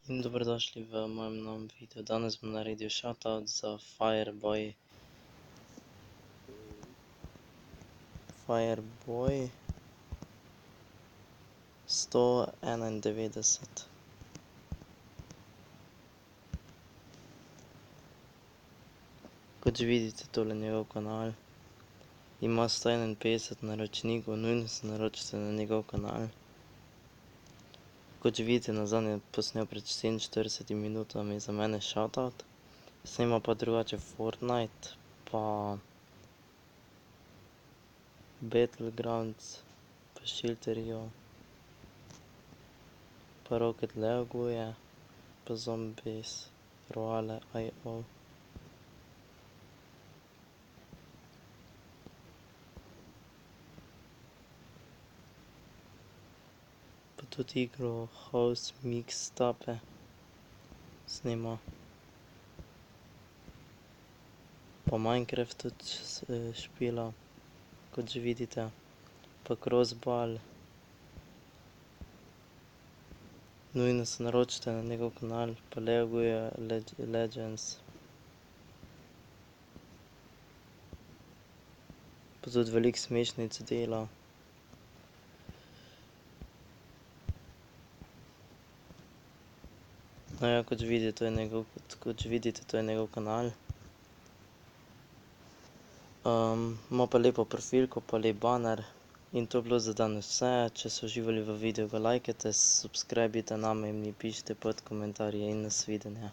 In dobrodošli v mojem novem videu. Danes bom naredil shoutout za Fireboy 191. Kot že vidite, tole je njegov kanal. Ima 151 naročnikov, nujno se naročite na njegov kanal. Kot že vidite, nazadnje je posnel pred 44 minutami za mene shoutout. Snema pa drugače Fortnite, pa Battlegrounds, pa Shilterijo, pa Rocket League, pa Zombies, Roale.io. Pa tudi igro House Mixtape snema. Pa Minecraft tudi špila, kot že vidite. Pa Crossball. Nujno se naročite na njegov kanal, pa League Legends. Pa tudi veliko smešnic dela. No ja, kot že vidite, to je njegov kanal. Ima pa lepo profilko, pa lep baner. In to je bilo za danes vse. Če ste uživali v videu, ga lajkajte, subscribite name in mi pišite pod komentarje in nasvidenje.